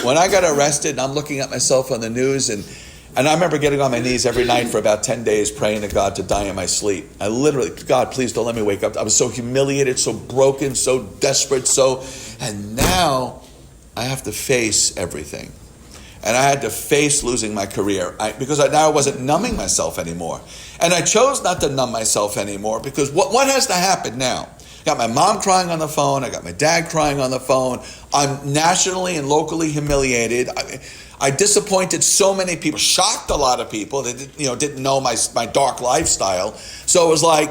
when I got arrested, and I'm looking at myself on the news, and I remember getting on my knees every night for about 10 days praying to God to die in my sleep. I literally, God, please don't let me wake up. I was so humiliated, so broken, so desperate, and now I have to face everything. And I had to face losing my career because now I wasn't numbing myself anymore. And I chose not to numb myself anymore because what has to happen now? I got my mom crying on the phone. I got my dad crying on the phone. I'm nationally and locally humiliated. I disappointed so many people, shocked a lot of people that didn't know my dark lifestyle. So it was like,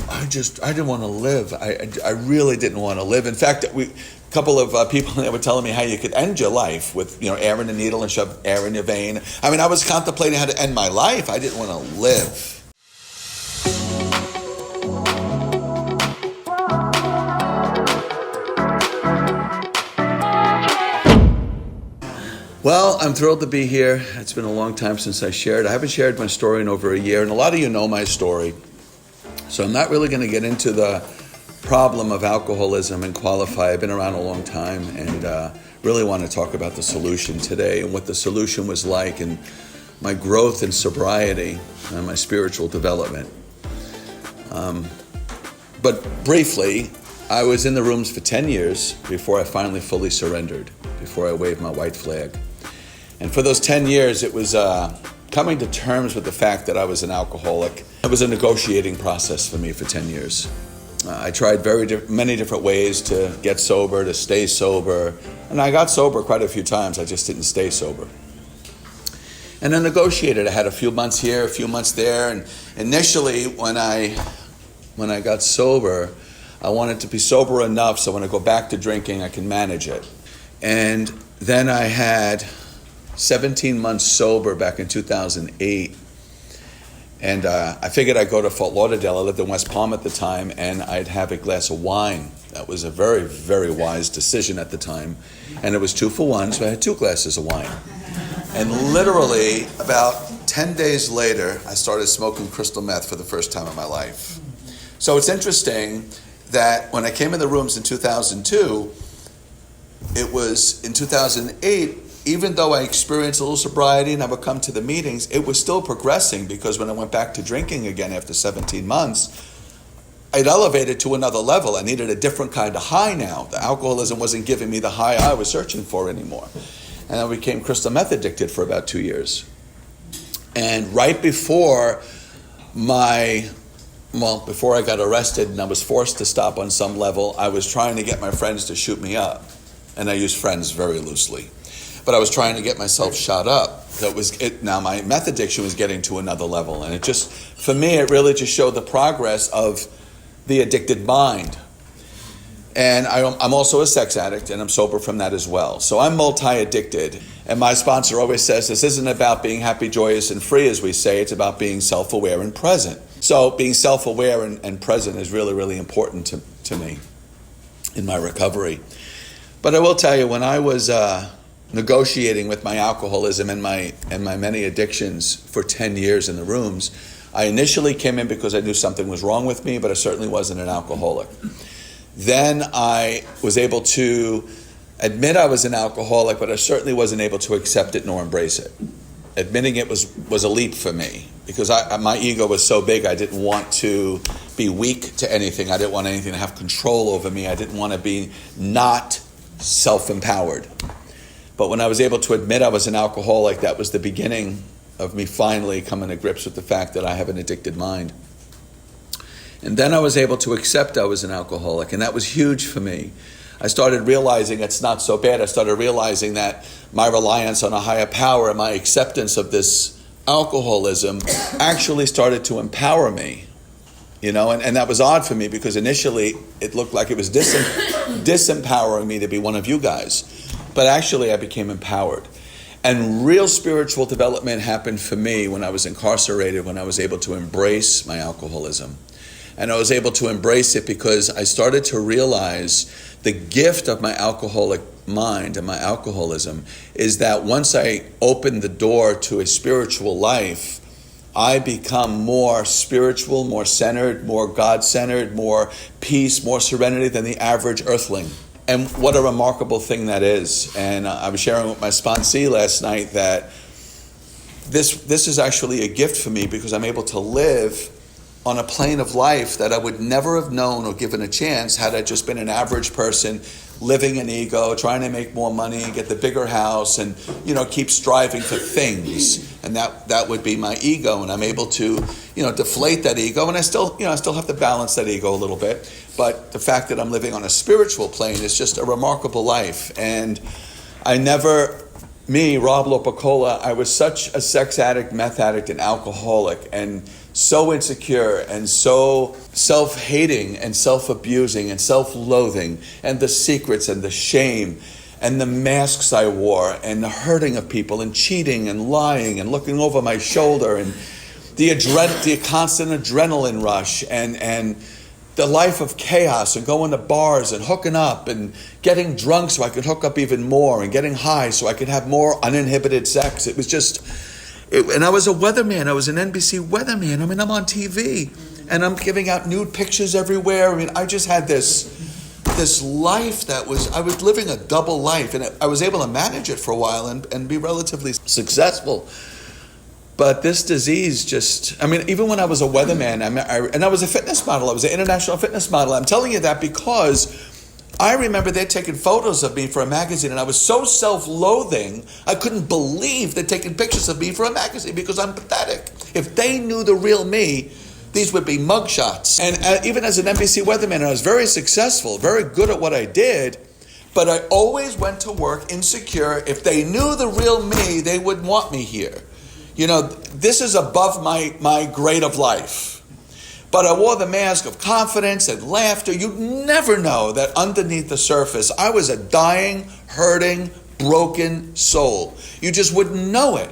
I didn't want to live. I really didn't want to live. In fact, a couple of people that were telling me how you could end your life with, air in the needle and shove air in your vein. I mean, I was contemplating how to end my life. I didn't want to live. Well, I'm thrilled to be here. It's been a long time since I shared. I haven't shared my story in over a year, and a lot of you know my story. So I'm not really going to get into the problem of alcoholism and qualify. I've been around a long time and really want to talk about the solution today and what the solution was like and my growth in sobriety and my spiritual development. But briefly, I was in the rooms for 10 years before I finally fully surrendered, before I waved my white flag. And for those 10 years, it was coming to terms with the fact that I was an alcoholic. It was a negotiating process for me for 10 years. I tried many different ways to get sober, to stay sober. And I got sober quite a few times. I just didn't stay sober. And I negotiated. I had a few months here, a few months there. And initially, when I got sober, I wanted to be sober enough so when I go back to drinking, I can manage it. And then I had 17 months sober back in 2008. And I figured I'd go to Fort Lauderdale. I lived in West Palm at the time, and I'd have a glass of wine. That was a very, very wise decision at the time. And it was 2 for 1, so I had 2 glasses of wine. And literally, about 10 days later, I started smoking crystal meth for the first time in my life. So it's interesting that when I came in the rooms in 2002, it was in 2008, even though I experienced a little sobriety and I would come to the meetings, it was still progressing because when I went back to drinking again after 17 months, I'd elevated to another level. I needed a different kind of high now. The alcoholism wasn't giving me the high I was searching for anymore. And I became crystal meth addicted for about 2 years. And right before before I got arrested and I was forced to stop on some level, I was trying to get my friends to shoot me up. And I use friends very loosely. But I was trying to get myself shot up. Now my meth addiction was getting to another level. And for me, it really just showed the progress of the addicted mind. And I'm also a sex addict, and I'm sober from that as well. So I'm multi-addicted. And my sponsor always says, this isn't about being happy, joyous, and free, as we say. It's about being self-aware and present. So being self-aware and present is really, really important to me in my recovery. But I will tell you, when I was negotiating with my alcoholism and my many addictions for 10 years in the rooms, I initially came in because I knew something was wrong with me, but I certainly wasn't an alcoholic. Then I was able to admit I was an alcoholic, but I certainly wasn't able to accept it nor embrace it. Admitting it was a leap for me because my ego was so big. I didn't want to be weak to anything. I didn't want anything to have control over me. I didn't want to be not self-empowered. But when I was able to admit I was an alcoholic, that was the beginning of me finally coming to grips with the fact that I have an addicted mind. And then I was able to accept I was an alcoholic, and that was huge for me. I started realizing it's not so bad. I started realizing that my reliance on a higher power and my acceptance of this alcoholism actually started to empower me. And that was odd for me because initially it looked like it was disempowering me to be one of you guys. But actually I became empowered. And real spiritual development happened for me when I was incarcerated, when I was able to embrace my alcoholism. And I was able to embrace it because I started to realize the gift of my alcoholic mind and my alcoholism is that once I opened the door to a spiritual life, I become more spiritual, more centered, more God-centered, more peace, more serenity than the average earthling. And what a remarkable thing that is. And I was sharing with my sponsee last night that this is actually a gift for me, because I'm able to live on a plane of life that I would never have known or given a chance had I just been an average person living in ego, trying to make more money and get the bigger house and, keep striving for things. And that would be my ego. And I'm able to, deflate that ego. And I still have to balance that ego a little bit. But the fact that I'm living on a spiritual plane is just a remarkable life. And Rob Lopicola, I was such a sex addict, meth addict, and alcoholic, and so insecure and so self-hating and self-abusing and self-loathing, and the secrets and the shame and the masks I wore and the hurting of people and cheating and lying and looking over my shoulder and the constant adrenaline rush and the life of chaos and going to bars and hooking up and getting drunk so I could hook up even more and getting high so I could have more uninhibited sex. It was just... and I was a weatherman. I was an NBC weatherman. I'm on TV and I'm giving out nude pictures everywhere. I just had this life I was living a double life, and I was able to manage it for a while and be relatively successful. But this disease even when I was a weatherman, and I was a fitness model, I was an international fitness model. I'm telling you that because I remember they'd taken photos of me for a magazine, and I was so self-loathing, I couldn't believe they'd taken pictures of me for a magazine because I'm pathetic. If they knew the real me, these would be mugshots. And even as an NBC weatherman, I was very successful, very good at what I did, but I always went to work insecure. If they knew the real me, they wouldn't want me here. This is above my grade of life. But I wore the mask of confidence and laughter. You'd never know that underneath the surface, I was a dying, hurting, broken soul. You just wouldn't know it.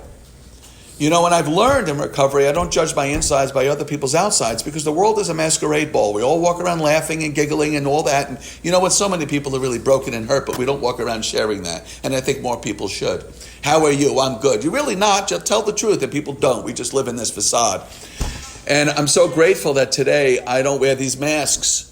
And I've learned in recovery, I don't judge my insides by other people's outsides, because the world is a masquerade ball. We all walk around laughing and giggling and all that. And so many people are really broken and hurt, but we don't walk around sharing that. And I think more people should. How are you? I'm good. You're really not. Just tell the truth. And people don't. We just live in this facade. And I'm so grateful that today I don't wear these masks.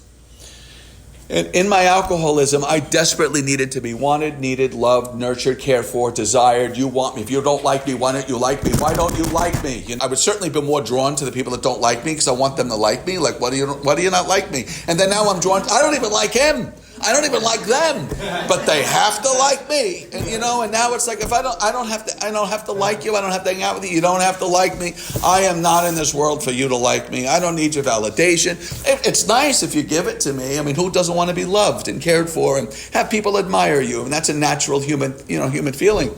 And in my alcoholism, I desperately needed to be wanted, needed, loved, nurtured, cared for, desired. You want me. If you don't like me, why don't you like me? Why don't you like me? I would certainly be more drawn to the people that don't like me because I want them to like me. Like, why do you not like me? And then now I'm drawn. I don't even like him. I don't even like them, but they have to like me. And and now it's like, if I don't have to like you. I don't have to hang out with you. You don't have to like me. I am not in this world for you to like me. I don't need your validation. It's nice if you give it to me. Who doesn't want to be loved and cared for and have people admire you? And that's a natural human feeling.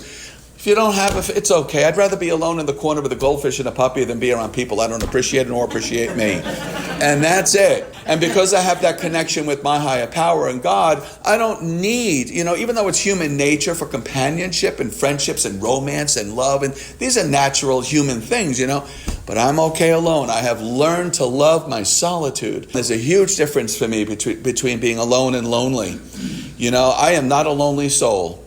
If you don't have it's okay. I'd rather be alone in the corner with a goldfish and a puppy than be around people I don't appreciate nor appreciate me. And that's it. And because I have that connection with my higher power and God, I don't need, even though it's human nature for companionship and friendships and romance and love, and these are natural human things, but I'm okay alone. I have learned to love my solitude. There's a huge difference for me between being alone and lonely. I am not a lonely soul.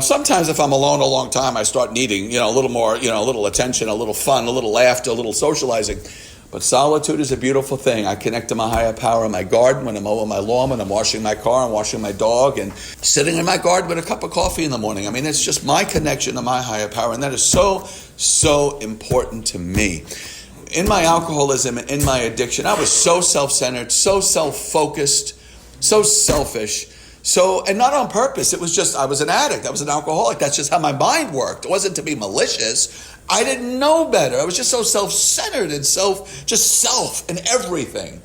Sometimes if I'm alone a long time, I start needing, a little more, a little attention, a little fun, a little laughter, a little socializing. But solitude is a beautiful thing. I connect to my higher power in my garden, when I'm mowing my lawn, when I'm washing my car and washing my dog, and sitting in my garden with a cup of coffee in the morning. It's just my connection to my higher power, and that is so, so important to me. In my alcoholism and in my addiction, I was so self-centered, so self-focused, so selfish. And not on purpose. It was just, I was an addict. I was an alcoholic. That's just how my mind worked. It wasn't to be malicious. I didn't know better. I was just so self-centered and self in everything.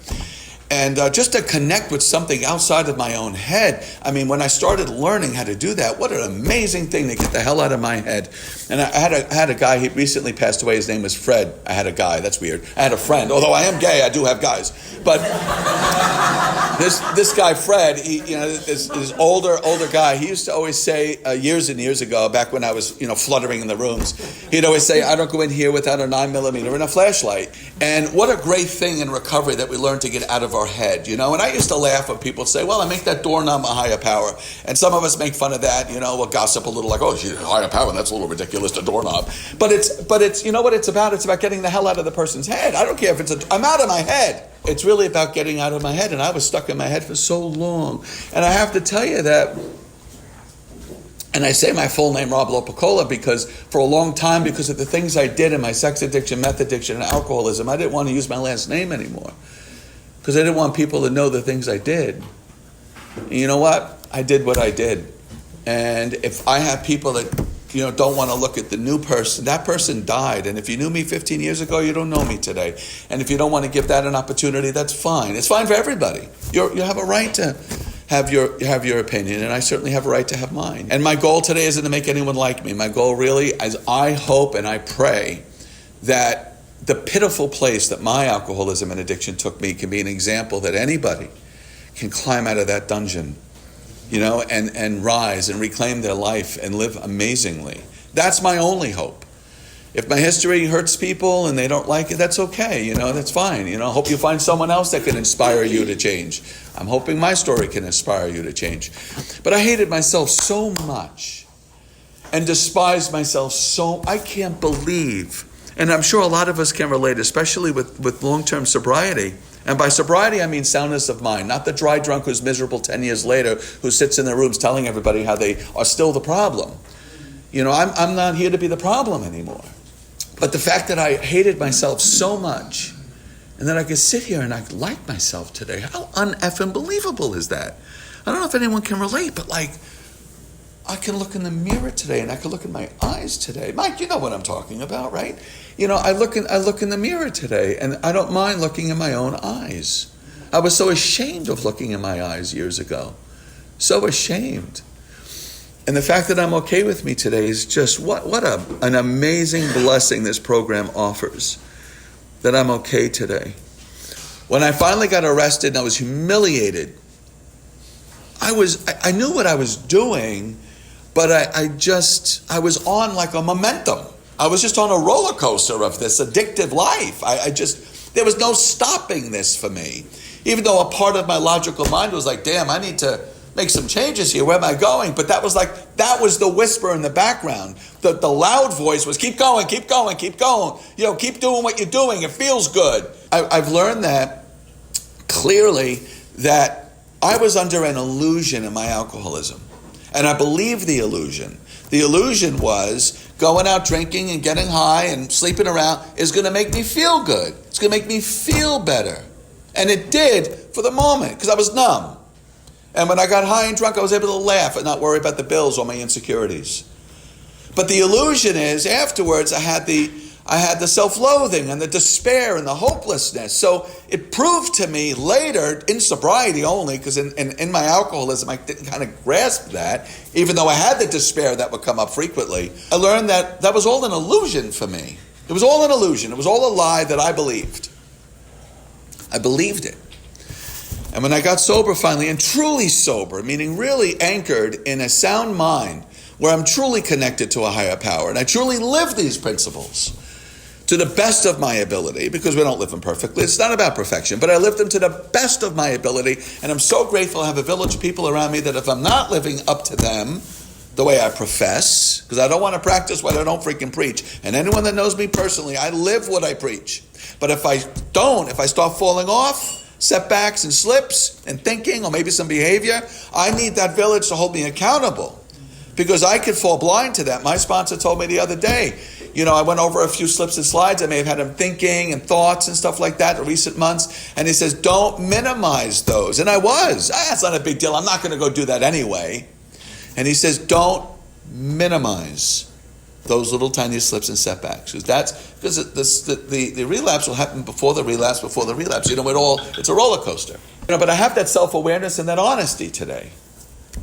And just to connect with something outside of my own head. When I started learning how to do that, what an amazing thing to get the hell out of my head. And I had a guy, he recently passed away, his name was Fred. I had a guy, that's weird. I had a friend, although I am gay, I do have guys. But this guy, Fred, this older guy, he used to always say, years and years ago, back when I was, fluttering in the rooms, he'd always say, I don't go in here without a 9mm and a flashlight. And what a great thing in recovery that we learn to get out of our head, you know. And I used to laugh when people say, well, I make that doorknob a higher power. And some of us make fun of that, you know, we'll gossip a little like, oh, she's a higher power, that's a little ridiculous, the doorknob. But it's, you know what it's about? It's about getting the hell out of the person's head. I don't care if I'm out of my head. It's really about getting out of my head. And I was stuck in my head for so long. And I have to tell you that, and I say my full name, Rob Lopicola, because for a long time, because of the things I did in my sex addiction, meth addiction, and alcoholism, I didn't want to use my last name anymore. Because I didn't want people to know the things I did. And you know what? I did what I did. And if I have people that, you know, don't want to look at the new person, that person died. And if you knew me 15 years ago, you don't know me today. And if you don't want to give that an opportunity, that's fine. It's fine for everybody. You have a right to have your opinion, and I certainly have a right to have mine. And my goal today isn't to make anyone like me. My goal really is, I hope and I pray that the pitiful place that my alcoholism and addiction took me can be an example that anybody can climb out of that dungeon, you know, and rise and reclaim their life and live amazingly. That's my only hope. If my history hurts people and they don't like it, that's okay, you know, that's fine. You know, I hope you find someone else that can inspire you to change. I'm hoping my story can inspire you to change. But I hated myself so much and despised myself so, I can't believe, and I'm sure a lot of us can relate, especially with long-term sobriety. And by sobriety, I mean soundness of mind, not the dry drunk who's miserable 10 years later, who sits in their rooms telling everybody how they are still the problem. You know, I'm not here to be the problem anymore. But the fact that I hated myself so much, and that I could sit here and I like myself today, how un-effing believable is that? I don't know if anyone can relate, but like, I can look in the mirror today and I can look in my eyes today. Mike, you know what I'm talking about, right? You know, I look in the mirror today and I don't mind looking in my own eyes. I was so ashamed of looking in my eyes years ago. So ashamed. And the fact that I'm okay with me today is just an amazing blessing this program offers, that I'm okay today. When I finally got arrested and I was humiliated, I knew what I was doing, but I was on like a momentum. I was just on a roller coaster of this addictive life. There was no stopping this for me. Even though a part of my logical mind was like, damn, I need to make some changes here. Where am I going? But that was the whisper in the background. The loud voice was, keep going, keep going, keep going. You know, keep doing what you're doing. It feels good. I've learned that clearly, that I was under an illusion in my alcoholism. And I believed the illusion. The illusion was going out drinking and getting high and sleeping around is going to make me feel good. It's going to make me feel better. And it did for the moment, because I was numb. And when I got high and drunk, I was able to laugh and not worry about the bills or my insecurities. But the illusion is, afterwards, I had the self-loathing and the despair and the hopelessness. So it proved to me later, in sobriety only, because in my alcoholism, I didn't kind of grasp that, even though I had the despair that would come up frequently. I learned that was all an illusion for me. It was all an illusion. It was all a lie that I believed. I believed it. And when I got sober finally, and truly sober, meaning really anchored in a sound mind, where I'm truly connected to a higher power, and I truly live these principles to the best of my ability, because we don't live them perfectly. It's not about perfection, but I live them to the best of my ability, and I'm so grateful I have a village of people around me that if I'm not living up to them the way I profess, because I don't want to practice what I don't freaking preach, and anyone that knows me personally, I live what I preach. But if I start falling off, setbacks and slips and thinking, or maybe some behavior, I need that village to hold me accountable, because I could fall blind to that. My sponsor told me the other day, you know, I went over a few slips and slides. I may have had him thinking and thoughts and stuff like that in recent months. And he says, don't minimize those. And I was. That's not a big deal. I'm not going to go do that anyway. And he says, don't minimize those little tiny slips and setbacks. Because the relapse will happen before the relapse. You know, it's a roller coaster. You know, but I have that self-awareness and that honesty today.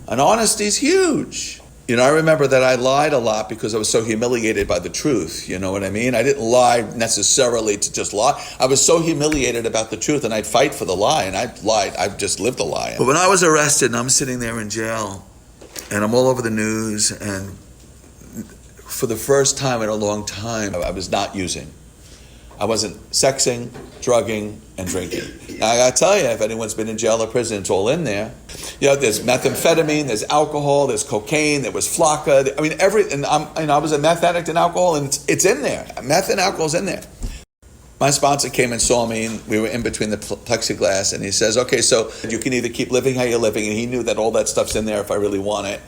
And honesty is huge. You know, I remember that I lied a lot because I was so humiliated by the truth. You know what I mean? I didn't lie necessarily to just lie. I was so humiliated about the truth, and I'd fight for the lie, and I lied. I just lived a lie. But when I was arrested and I'm sitting there in jail, and I'm all over the news, and for the first time in a long time, I was not using. I wasn't sexing, drugging, and drinking. Now, I gotta tell you, if anyone's been in jail or prison, it's all in there. There's methamphetamine, there's alcohol, there's cocaine, there was flocka. I mean, I was a meth addict and alcohol, and it's in there. Meth and alcohol's in there. My sponsor came and saw me, and we were in between the plexiglass, and he says, okay, so you can either keep living how you're living, and he knew that all that stuff's in there if I really want it,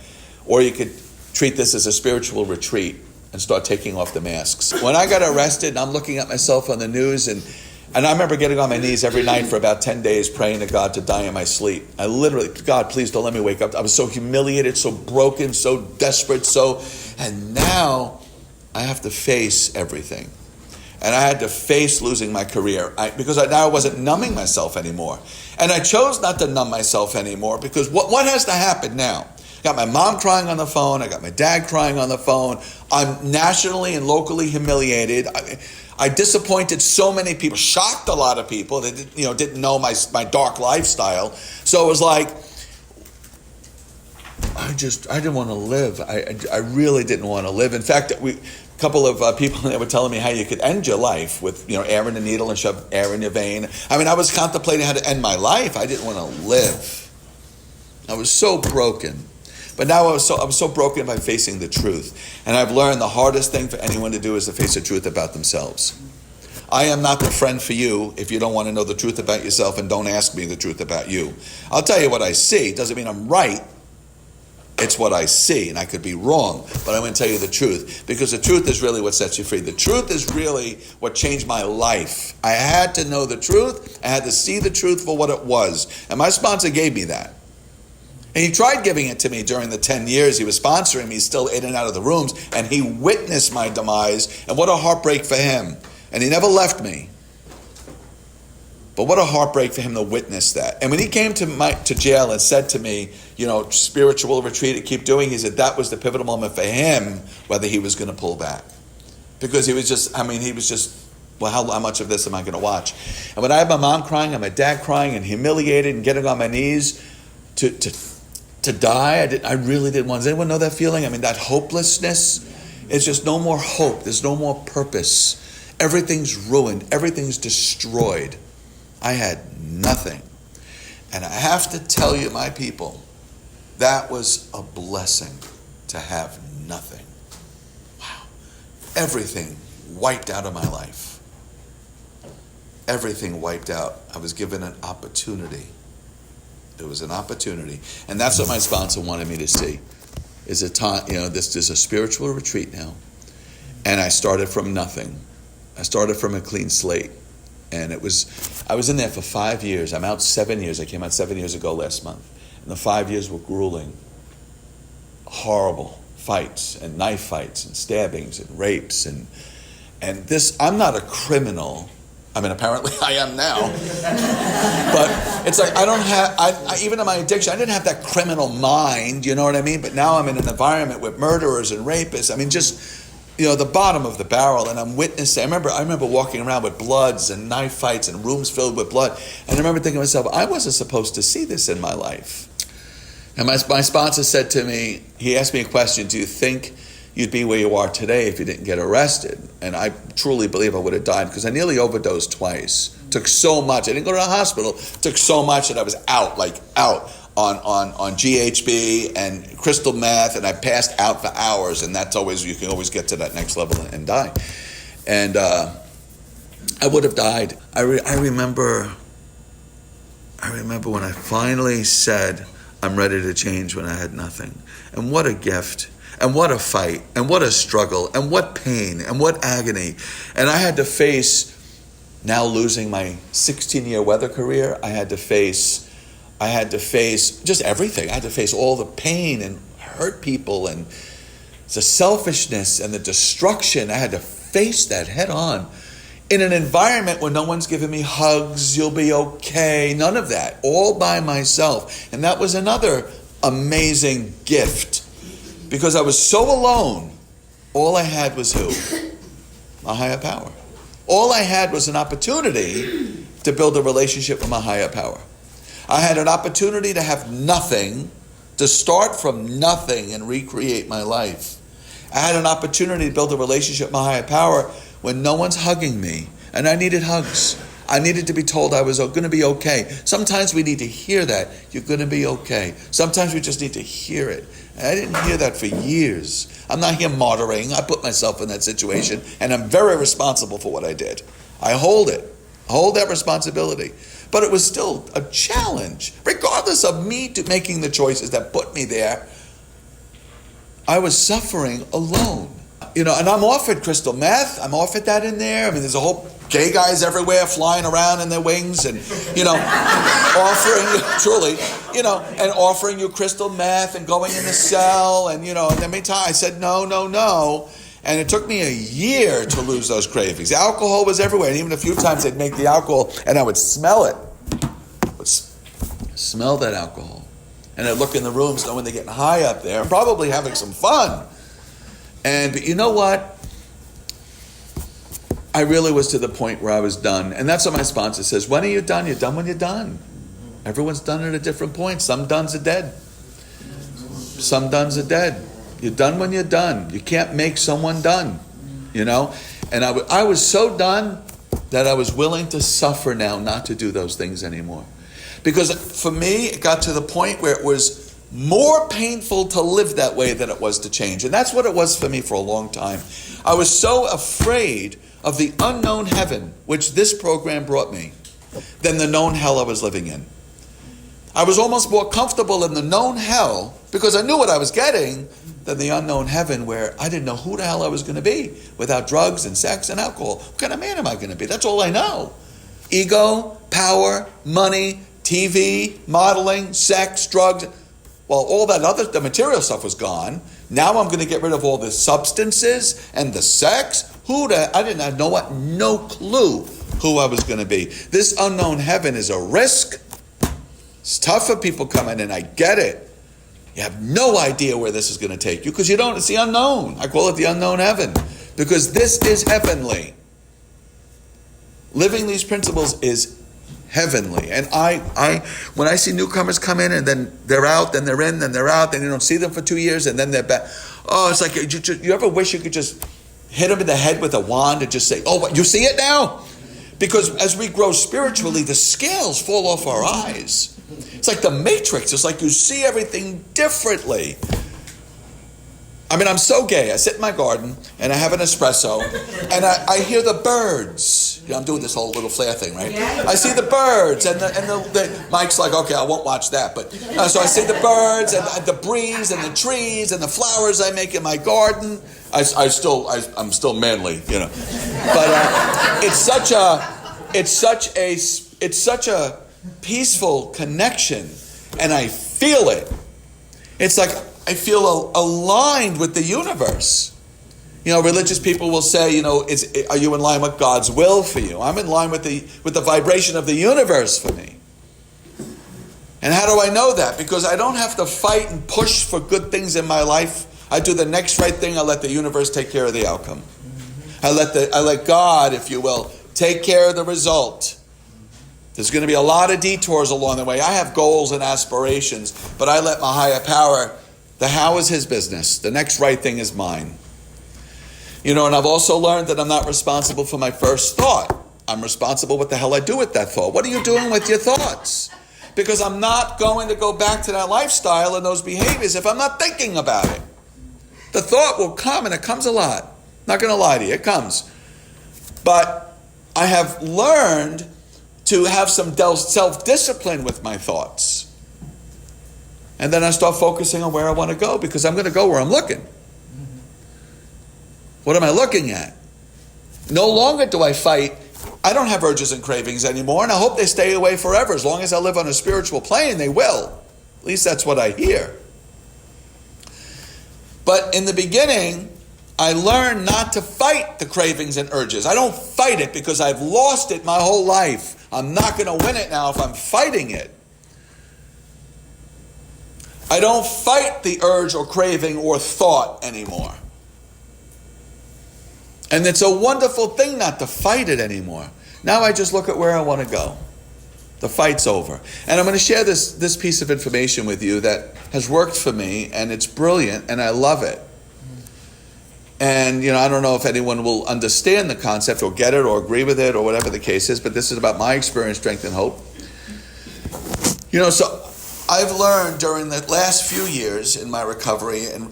or you could treat this as a spiritual retreat and start taking off the masks. When I got arrested, and I'm looking at myself on the news, and I remember getting on my knees every night for about 10 days praying to God to die in my sleep. I literally, God, please don't let me wake up. I was so humiliated, so broken, so desperate, and now I have to face everything. And I had to face losing my career because now I wasn't numbing myself anymore. And I chose not to numb myself anymore because what has to happen now? I got my mom crying on the phone. I got my dad crying on the phone. I'm nationally and locally humiliated. I disappointed so many people, shocked a lot of people that didn't know my dark lifestyle. So it was like, I didn't want to live. I really didn't want to live. In fact, a couple of people that were telling me how you could end your life with, air in a needle and shove air in your vein. I mean, I was contemplating how to end my life. I didn't want to live. I was so broken. But now I was so broken by facing the truth. And I've learned the hardest thing for anyone to do is to face the truth about themselves. I am not the friend for you if you don't want to know the truth about yourself and don't ask me the truth about you. I'll tell you what I see. It doesn't mean I'm right. It's what I see, and I could be wrong, but I'm going to tell you the truth, because the truth is really what sets you free. The truth is really what changed my life. I had to know the truth. I had to see the truth for what it was, and my sponsor gave me that. And he tried giving it to me during the 10 years he was sponsoring me, still in and out of the rooms, and he witnessed my demise, and what a heartbreak for him. And he never left me. But what a heartbreak for him to witness that. And when he came to jail and said to me, spiritual retreat to keep doing, he said that was the pivotal moment for him, whether he was going to pull back. Because he was just, well, how much of this am I going to watch? And when I had my mom crying and my dad crying and humiliated and getting on my knees to die, I really didn't want. Does anyone know that feeling? That hopelessness. It's just no more hope. There's no more purpose. Everything's ruined. Everything's destroyed. I had nothing. And I have to tell you, my people, that was a blessing to have nothing. Wow. Everything wiped out of my life. Everything wiped out. I was given an opportunity. It was an opportunity. And that's what my sponsor wanted me to see. Is a time, this is a spiritual retreat now. And I started from nothing. I started from a clean slate. And I was in there for 5 years. I'm out 7 years. I came out 7 years ago last month. And the 5 years were grueling. Horrible fights and knife fights and stabbings and rapes. And this, I'm not a criminal. Apparently I am now. But it's like, even in my addiction, I didn't have that criminal mind, you know what I mean? But now I'm in an environment with murderers and rapists. The bottom of the barrel, and I'm witnessing. I remember walking around with bloods and knife fights and rooms filled with blood. And I remember thinking to myself, I wasn't supposed to see this in my life. And my sponsor said to me, he asked me a question, do you think you'd be where you are today if you didn't get arrested? And I truly believe I would have died because I nearly overdosed twice. Took so much. I didn't go to the hospital. Took so much that I was out on GHB and crystal meth, and I passed out for hours, and you can always get to that next level and die. And I would have died. I remember when I finally said, I'm ready to change when I had nothing. And what a gift. And what a fight. And what a struggle. And what pain. And what agony. And I had to face, now losing my 16-year weather career, I had to face just everything. I had to face all the pain and hurt people and the selfishness and the destruction. I had to face that head on in an environment where no one's giving me hugs, you'll be okay, none of that, all by myself. And that was another amazing gift because I was so alone. All I had was who? My higher power. All I had was an opportunity to build a relationship with my higher power. I had an opportunity to have nothing, to start from nothing and recreate my life. I had an opportunity to build a relationship with my higher power when no one's hugging me And I needed hugs. I needed to be told I was going to be okay. Sometimes we need to hear that. You're going to be okay. Sometimes we just need to hear it. And I didn't hear that for years. I'm not here martyring. I put myself in that situation, and I'm very responsible for what I did. I hold it. I hold that responsibility. But it was still a challenge. Regardless of me making the choices that put me there, I was suffering alone. And I'm offered crystal meth. I'm offered that in there. I mean, there's a whole gay guys everywhere flying around in their wings and, offering, truly, and offering you crystal meth and going in the cell. And, and then many times I said, no. And it took me a year to lose those cravings. The alcohol was everywhere. And even a few times they'd make the alcohol and I would smell it. I would smell that alcohol. And I'd look in the rooms knowing they're getting high up there and probably having some fun. But you know what? I really was to the point where I was done. And that's what my sponsor says. When are you done? You're done when you're done. Everyone's done at a different point. Some dones are dead. Some dones are dead. You're done when you're done. You can't make someone done. And I was so done that I was willing to suffer now not to do those things anymore. Because for me, it got to the point where it was more painful to live that way than it was to change. And that's what it was for me for a long time. I was so afraid of the unknown heaven, which this program brought me, than the known hell I was living in. I was almost more comfortable in the known hell, because I knew what I was getting, than the unknown heaven where I didn't know who the hell I was going to be without drugs and sex and alcohol. What kind of man am I going to be? That's all I know. Ego, power, money, TV, modeling, sex, drugs. Well, all that the material stuff was gone. Now I'm going to get rid of all the substances and the sex. I didn't have no clue who I was going to be. This unknown heaven is a risk. It's tough for people coming in. I get it. You have no idea where this is going to take you because you don't. It's the unknown. I call it the unknown heaven because this is heavenly. Living these principles is heavenly. And I when I see newcomers come in and then they're out, then they're in, then they're out, then you don't see them for 2 years and then they're back. Oh, it's like, you ever wish you could just hit them in the head with a wand and just say, oh, what, you see it now? Because as we grow spiritually, the scales fall off our eyes. It's like the Matrix. It's like you see everything differently. I mean, I'm so gay. I sit in my garden and I have an espresso and I hear the birds. I'm doing this whole little flare thing, right? I see the birds and the Mike's like, okay, I won't watch that. But so I see the birds and the breeze and the trees and the flowers I make in my garden. I'm still manly, But it's such a peaceful connection, and I feel it. It's like I feel aligned with the universe. Religious people will say, are you in line with God's will for you? I'm in line with the vibration of the universe for me. And how do I know that? Because I don't have to fight and push for good things in my life. I do the next right thing. I let the universe take care of the outcome. I let God, if you will, take care of the result. There's going to be a lot of detours along the way. I have goals and aspirations, but I let my higher power, the how is his business. The next right thing is mine. And I've also learned that I'm not responsible for my first thought. I'm responsible what the hell I do with that thought. What are you doing with your thoughts? Because I'm not going to go back to that lifestyle and those behaviors if I'm not thinking about it. The thought will come, and it comes a lot. Not going to lie to you, it comes. But I have learned to have some self-discipline with my thoughts. And then I start focusing on where I want to go because I'm going to go where I'm looking. What am I looking at? No longer do I fight. I don't have urges and cravings anymore, and I hope they stay away forever. As long as I live on a spiritual plane, they will. At least that's what I hear. But in the beginning, I learned not to fight the cravings and urges. I don't fight it because I've lost it my whole life. I'm not going to win it now if I'm fighting it. I don't fight the urge or craving or thought anymore. And it's a wonderful thing not to fight it anymore. Now I just look at where I want to go. The fight's over. And I'm going to share this piece of information with you that has worked for me, and it's brilliant, and I love it. And, I don't know if anyone will understand the concept or get it or agree with it or whatever the case is, but this is about my experience, strength, and hope. So I've learned during the last few years in my recovery and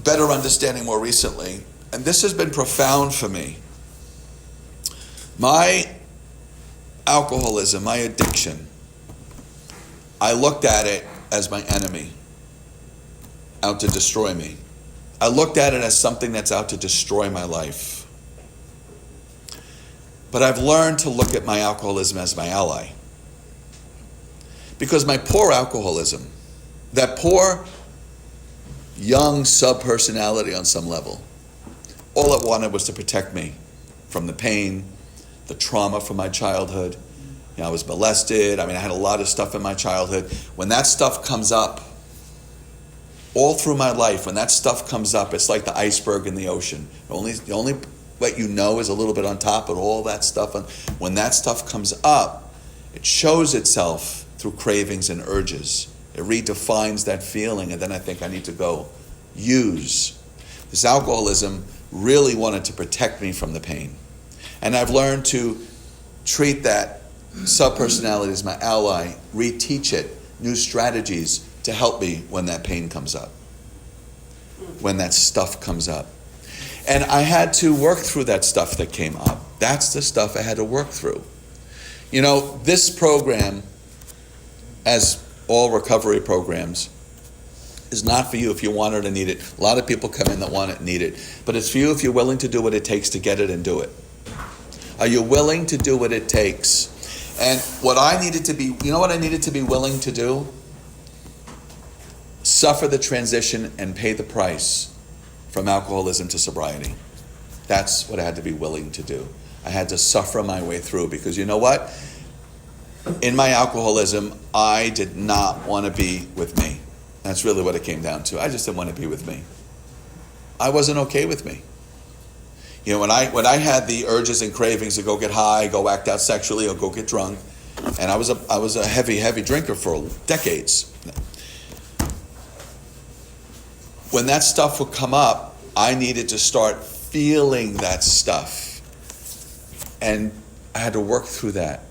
better understanding more recently, and this has been profound for me. My alcoholism, my addiction, I looked at it as my enemy, out to destroy me. I looked at it as something that's out to destroy my life. But I've learned to look at my alcoholism as my ally. Because my poor alcoholism, that poor young sub-personality on some level, all it wanted was to protect me from the pain, the trauma from my childhood. I was molested. I had a lot of stuff in my childhood. When that stuff comes up, all through my life, when that stuff comes up, it's like the iceberg in the ocean. The only what is a little bit on top of all that stuff. And when that stuff comes up, it shows itself through cravings and urges. It redefines that feeling, and then I think I need to go use. This alcoholism really wanted to protect me from the pain. And I've learned to treat that sub-personality as my ally, reteach it, new strategies to help me when that pain comes up, when that stuff comes up. And I had to work through that stuff that came up. That's the stuff I had to work through. This program, as all recovery programs, is not for you if you want it or need it. A lot of people come in that want it and need it. But it's for you if you're willing to do what it takes to get it and do it. Are you willing to do what it takes? And what I needed to be, what I needed to be willing to do? Suffer the transition and pay the price from alcoholism to sobriety. That's what I had to be willing to do. I had to suffer my way through, because you know what? In my alcoholism, I did not want to be with me. That's really what it came down to. I just didn't want to be with me. I wasn't okay with me. When I had the urges and cravings to go get high, go act out sexually, or go get drunk, and I was a heavy drinker for decades. When that stuff would come up, I needed to start feeling that stuff. And I had to work through that.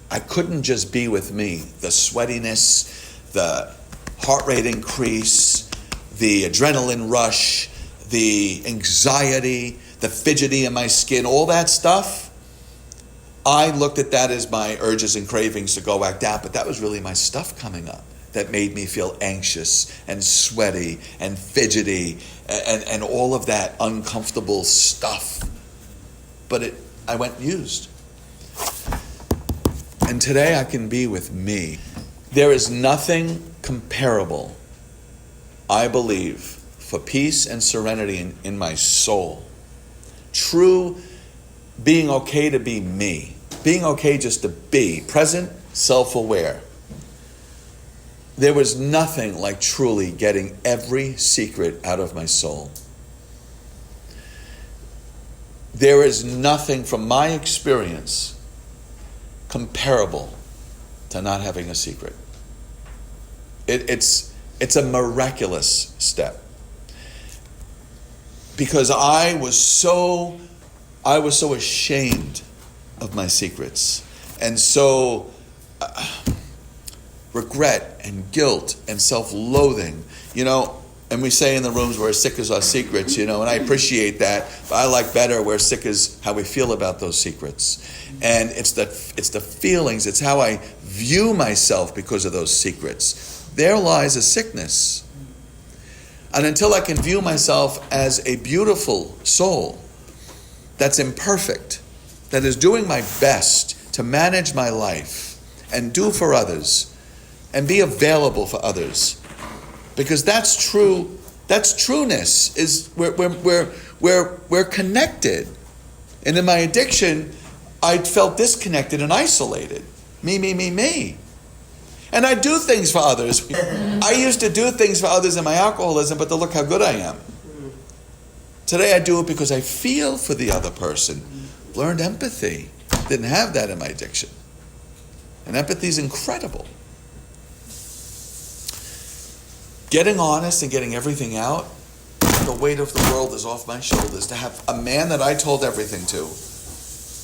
I couldn't just be with me. The sweatiness, the heart rate increase, the adrenaline rush, the anxiety, the fidgety in my skin, all that stuff, I looked at that as my urges and cravings to go act out, but that was really my stuff coming up that made me feel anxious and sweaty and fidgety and all of that uncomfortable stuff. But I went used. And today I can be with me. There is nothing comparable, I believe, for peace and serenity in my soul. True being okay to be me. Being okay just to be. Present, self-aware. There was nothing like truly getting every secret out of my soul. There is nothing from my experience comparable to not having a secret. It's a miraculous step. Because I was so ashamed of my secrets, and so regret and guilt and self-loathing, and we say in the rooms where sick is our secrets, and I appreciate that, but I like better where sick is how we feel about those secrets. And it's the feelings, it's how I view myself because of those secrets. There lies a sickness. And until I can view myself as a beautiful soul that's imperfect, that is doing my best to manage my life and do for others and be available for others, because that's true. That's trueness. Is we're connected, and in my addiction, I felt disconnected and isolated. Me. And I do things for others. I used to do things for others in my alcoholism, but look how good I am. Today I do it because I feel for the other person. Learned empathy. Didn't have that in my addiction. And empathy is incredible. Getting honest and getting everything out, the weight of the world is off my shoulders. To have a man that I told everything to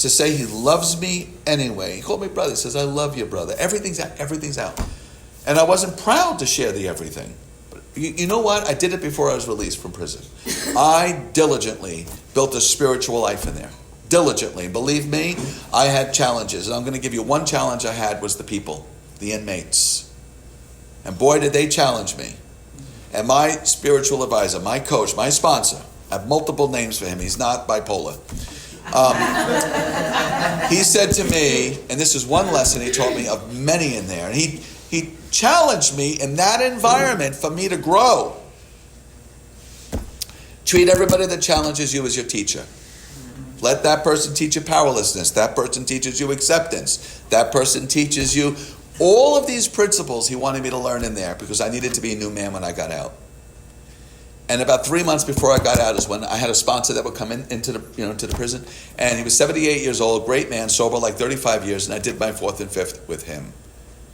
say he loves me anyway. He called me brother. He says, I love you, brother. Everything's out. And I wasn't proud to share the everything. But you know what? I did it before I was released from prison. I diligently built a spiritual life in there. Diligently. Believe me, I had challenges. And I'm going to give you one challenge I had was the people, the inmates. And boy, did they challenge me. And my spiritual advisor, my coach, my sponsor, I have multiple names for him. He's not bipolar. He said to me, and this is one lesson he taught me of many in there, and he challenged me in that environment for me to grow. Treat everybody that challenges you as your teacher. Let that person teach you powerlessness. That person teaches you acceptance. That person teaches you all of these principles he wanted me to learn in there because I needed to be a new man when I got out. And about 3 months before I got out is when I had a sponsor that would come into the prison. And he was 78 years old, great man, sober like 35 years. And I did my 4th and 5th with him.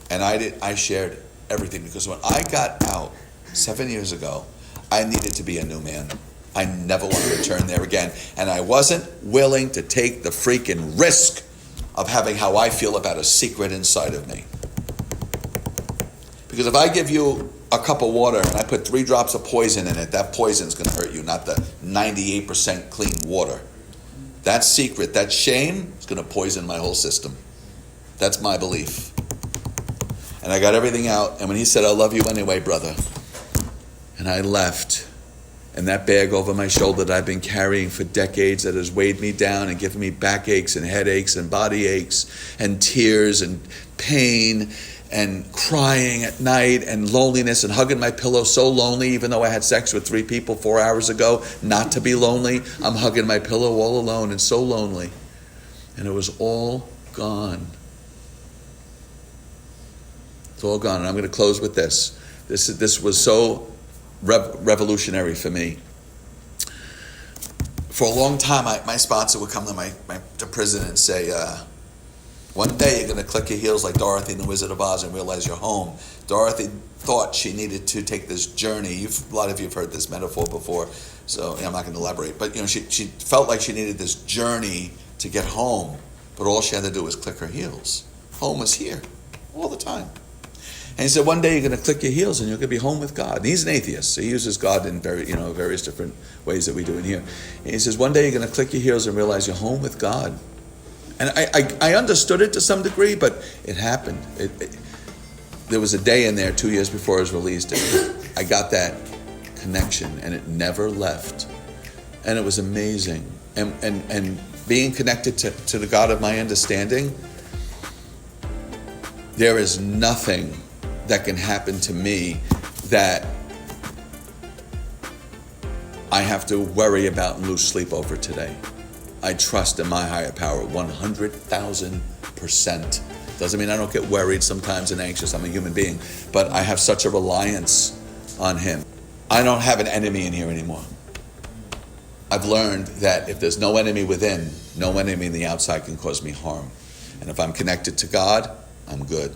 And I shared everything because when I got out 7 years ago, I needed to be a new man. I never want to return there again. And I wasn't willing to take the freaking risk of having how I feel about a secret inside of me. Because if I give you a cup of water and I put 3 drops of poison in it, that poison's going to hurt you, not the 98% clean water. That secret, that shame, is going to poison my whole system. That's my belief. And I got everything out. And when he said, I love you anyway, brother. And I left. And that bag over my shoulder that I've been carrying for decades that has weighed me down and given me backaches and headaches and body aches and tears and pain and crying at night and loneliness and hugging my pillow so lonely, even though I had sex with 3 people 4 hours ago, not to be lonely. I'm hugging my pillow all alone and so lonely. And it was all gone. It's all gone. And I'm going to close with this. This was so revolutionary for me. For a long time, my sponsor would come to prison and say, one day you're going to click your heels like Dorothy in The Wizard of Oz and realize you're home. Dorothy thought she needed to take this journey. A lot of you have heard this metaphor before, so I'm not going to elaborate. But she felt like she needed this journey to get home, but all she had to do was click her heels. Home was here all the time. And he said, one day you're going to click your heels and you're going to be home with God. And he's an atheist, so he uses God in various different ways that we do in here. And he says, one day you're going to click your heels and realize you're home with God. And I understood it to some degree, but it happened. There was a day in there 2 years before I was released. I got that connection, and it never left. And it was amazing. And being connected to the God of my understanding, there is nothing that can happen to me that I have to worry about and lose sleep over today. I trust in my higher power 100,000%. Doesn't mean I don't get worried sometimes and anxious. I'm a human being. But I have such a reliance on him. I don't have an enemy in here anymore. I've learned that if there's no enemy within, no enemy in the outside can cause me harm. And if I'm connected to God, I'm good.